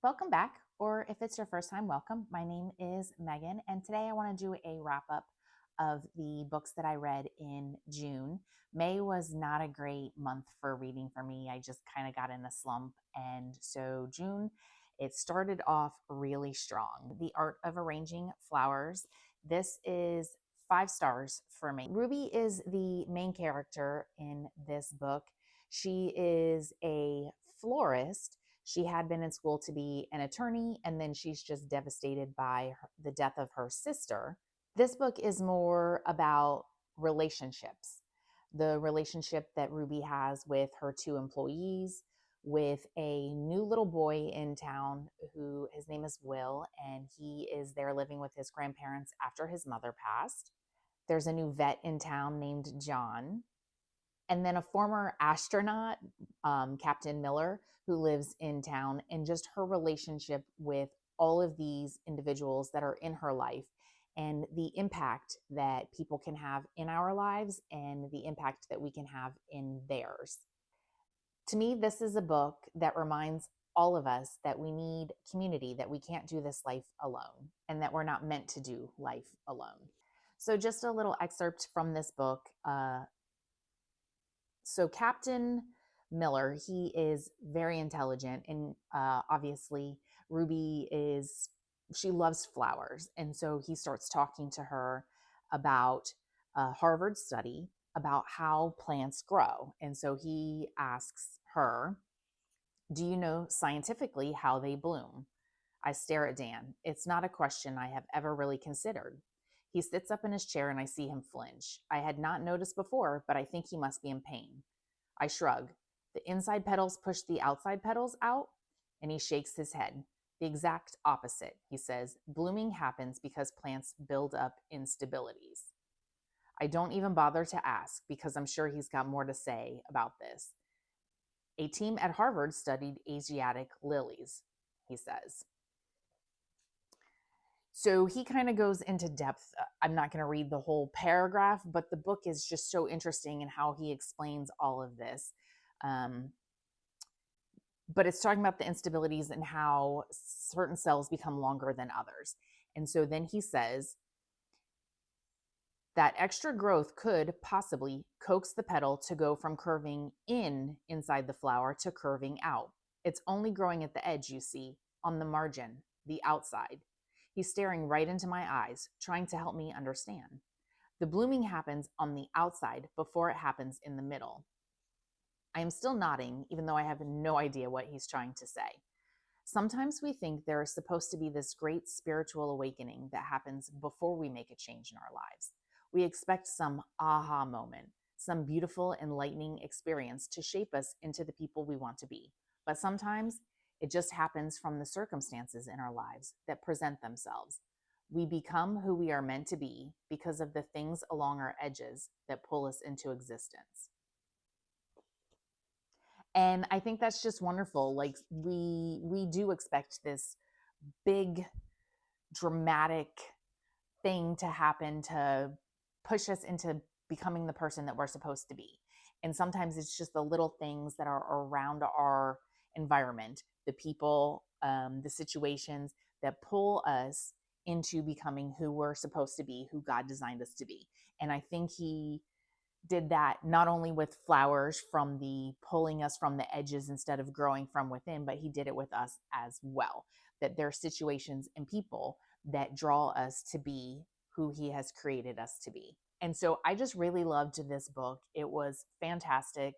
Welcome back, or if it's your first time, welcome. My name is Megan, and today I want to do a wrap up of the books that I read in June. May was not a great month for reading for me. I just kind of got in a slump. And so June, it started off really strong. The Art of Arranging Flowers. This is 5 stars for me. Ruby is the main character in this book. She is a florist. She had been in school to be an attorney, and then she's just devastated by the death of her sister. This book is more about relationships, the relationship that Ruby has with her 2 employees, with a new little boy in town who his name is Will, and he is there living with his grandparents after his mother passed. There's a new vet in town named John, and then a former astronaut, Captain Miller, who lives in town, and just her relationship with all of these individuals that are in her life and the impact that people can have in our lives and the impact that we can have in theirs. To me, this is a book that reminds all of us that we need community, that we can't do this life alone, and that we're not meant to do life alone. So, just a little excerpt from this book. So Captain Miller, he is very intelligent, and obviously she loves flowers, and so he starts talking to her about a Harvard study about how plants grow. And so he asks her, do you know scientifically how they bloom? I stare at Dan. It's not a question I have ever really considered. He sits up in his chair and I see him flinch. I had not noticed before, but I think he must be in pain. I shrug. The inside petals push the outside petals out, and he shakes his head. The exact opposite, he says. Blooming happens because plants build up instabilities. I don't even bother to ask because I'm sure he's got more to say about this. A team at Harvard studied Asiatic lilies, he says. So he kind of goes into depth. I'm not going to read the whole paragraph, but the book is just so interesting in how he explains all of this. But it's talking about the instabilities and how certain cells become longer than others. And so then he says that extra growth could possibly coax the petal to go from curving inside the flower to curving out. It's only growing at the edge, you see, on the margin, the outside. He's staring right into my eyes, trying to help me understand. The blooming happens on the outside before it happens in the middle. I am still nodding, even though I have no idea what he's trying to say. Sometimes we think there is supposed to be this great spiritual awakening that happens before we make a change in our lives. We expect some aha moment, some beautiful, enlightening experience to shape us into the people we want to be. But sometimes it just happens from the circumstances in our lives that present themselves. We become who we are meant to be because of the things along our edges that pull us into existence. And I think that's just wonderful. Like we do expect this big dramatic thing to happen to push us into becoming the person that we're supposed to be. And sometimes it's just the little things that are around our environment, the people, the situations that pull us into becoming who we're supposed to be, who God designed us to be. And I think he did that not only with flowers from the pulling us from the edges instead of growing from within, but he did it with us as well. That there are situations and people that draw us to be who he has created us to be. And so I just really loved this book. It was fantastic,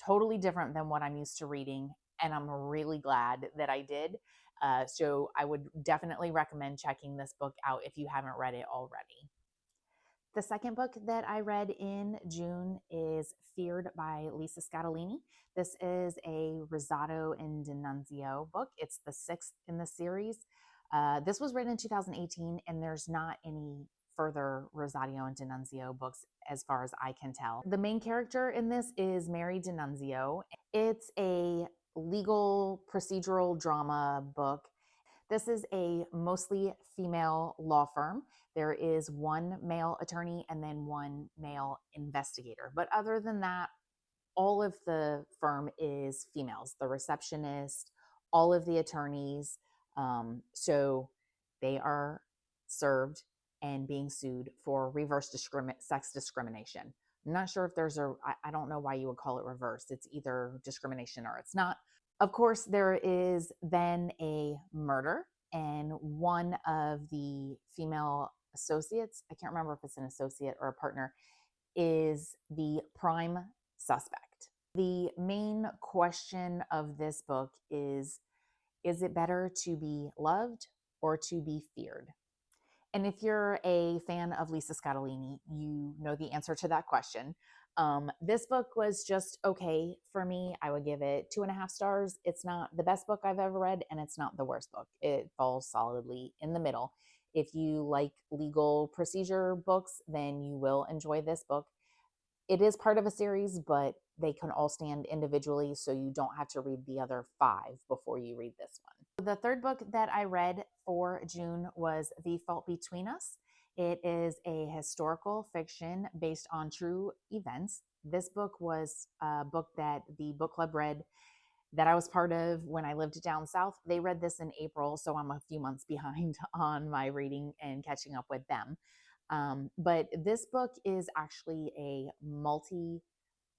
totally different than what I'm used to reading. And I'm really glad that I did. So I would definitely recommend checking this book out if you haven't read it already. The second book that I read in June is Feared by Lisa Scatolini. This is a Rosato and D'Annunzio book. It's the 6th in the series. This was written in 2018, and there's not any further Rosato and D'Annunzio books as far as I can tell. The main character in this is Mary D'Annunzio. It's a legal procedural drama book. This is a mostly female law firm. There is one male attorney and then one male investigator. But other than that, all of the firm is females. The receptionist, all of the attorneys. So they are served and being sued for reverse sex discrimination. I'm not sure if there's I don't know why you would call it reverse. It's either discrimination or it's not. Of course, there is then a murder, and one of the female associates, I can't remember if it's an associate or a partner, is the prime suspect. The main question of this book is it better to be loved or to be feared? And if you're a fan of Lisa Scottolini, you know the answer to that question. This book was just okay for me. I would give it 2.5 stars. It's not the best book I've ever read, and it's not the worst book. It falls solidly in the middle. If you like legal procedure books, then you will enjoy this book. It is part of a series, but they can all stand individually, so you don't have to read the other 5 before you read this one. The third book that I read for June was The Fault Between Us. It is a historical fiction based on true events. This book was a book that the book club read that I was part of when I lived down south. They read this in April, so I'm a few months behind on my reading and catching up with them. But this book is actually a multi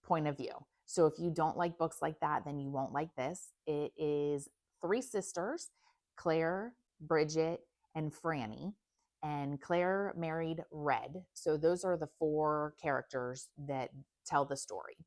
point of view. So if you don't like books like that, then you won't like this. It is 3 sisters, Claire, Bridget, and Franny. And Claire married Red. So those are the 4 characters that tell the story.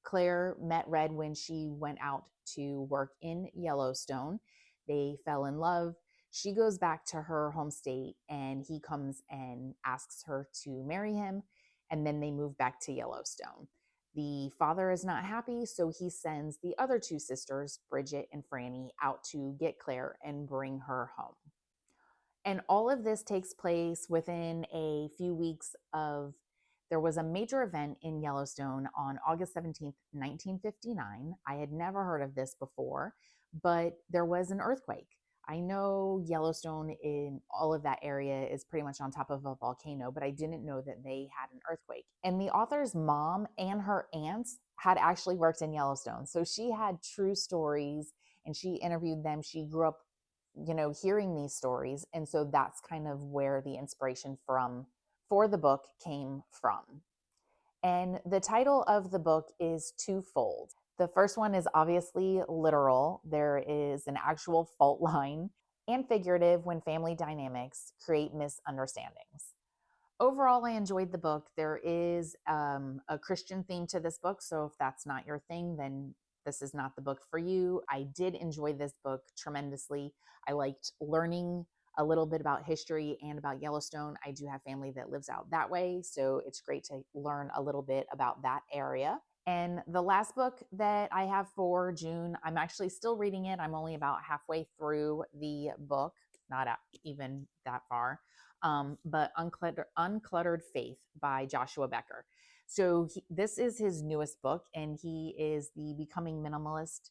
Claire met Red when she went out to work in Yellowstone. They fell in love. She goes back to her home state and he comes and asks her to marry him. And then they move back to Yellowstone. The father is not happy, so he sends the other 2 sisters, Bridget and Franny, out to get Claire and bring her home. And all of this takes place within a few weeks of, there was a major event in Yellowstone on August 17th, 1959. I had never heard of this before, but there was an earthquake. I know Yellowstone in all of that area is pretty much on top of a volcano, but I didn't know that they had an earthquake. And the author's mom and her aunts had actually worked in Yellowstone. So she had true stories and she interviewed them. She grew up, hearing these stories. And so that's kind of where the inspiration for the book came from. And the title of the book is twofold. The first one is obviously literal. There is an actual fault line, and figurative when family dynamics create misunderstandings. Overall, I enjoyed the book. There is a Christian theme to this book. So if that's not your thing, then this is not the book for you. I did enjoy this book tremendously. I liked learning a little bit about history and about Yellowstone. I do have family that lives out that way, so it's great to learn a little bit about that area. And the last book that I have for June, I'm actually still reading it. I'm only about halfway through the book, not even that far, but Uncluttered Faith by Joshua Becker. So this is his newest book, and he is the Becoming Minimalist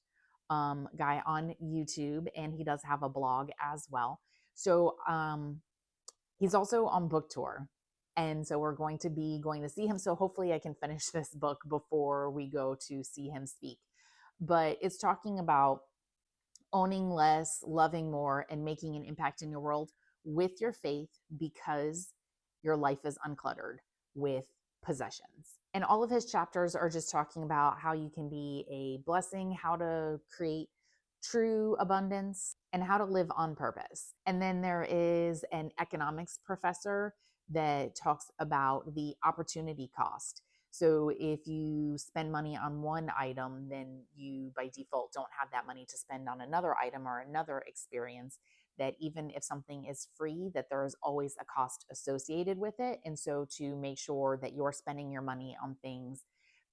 guy on YouTube, and he does have a blog as well. So he's also on book tour. And so we're going to see him. So hopefully I can finish this book before we go to see him speak. But it's talking about owning less, loving more, and making an impact in your world with your faith because your life is uncluttered with possessions. And all of his chapters are just talking about how you can be a blessing, how to create true abundance, and how to live on purpose. And then there is an economics professor that talks about the opportunity cost. So if you spend money on one item, then you by default don't have that money to spend on another item or another experience. That even if something is free, that there is always a cost associated with it. And so to make sure that you're spending your money on things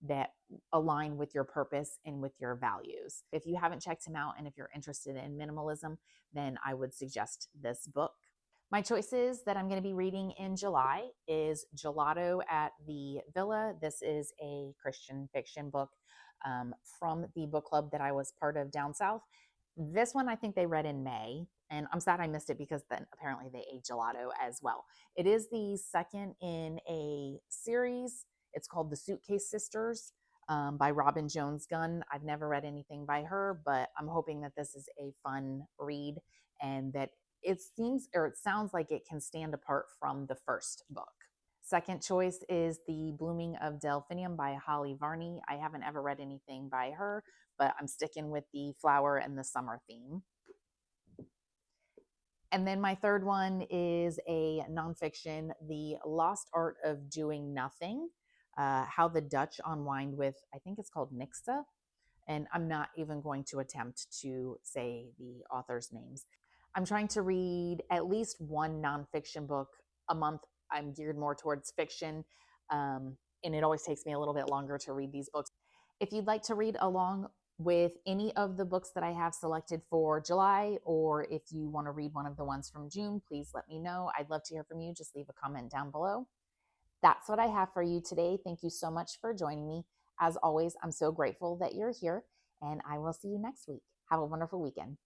that align with your purpose and with your values. If you haven't checked him out and if you're interested in minimalism, then I would suggest this book. My choices that I'm going to be reading in July is Gelato at the Villa. This is a Christian fiction book from the book club that I was part of down south. This one I think they read in May, and I'm sad I missed it because then apparently they ate gelato as well. It is the second in a series. It's called The Suitcase Sisters. by Robin Jones Gunn. I've never read anything by her, but I'm hoping that this is a fun read and that it seems or it sounds like it can stand apart from the first book. Second choice is The Blooming of Delphinium by Holly Varney. I haven't ever read anything by her, but I'm sticking with the flower and the summer theme. And then my third one is a nonfiction, The Lost Art of Doing Nothing, How the Dutch Unwind with, I think it's called Nixa. And I'm not even going to attempt to say the author's names. I'm trying to read at least one nonfiction book a month. I'm geared more towards fiction, and it always takes me a little bit longer to read these books. If you'd like to read along with any of the books that I have selected for July, or if you want to read one of the ones from June, please let me know. I'd love to hear from you. Just leave a comment down below. That's what I have for you today. Thank you so much for joining me. As always, I'm so grateful that you're here, and I will see you next week. Have a wonderful weekend.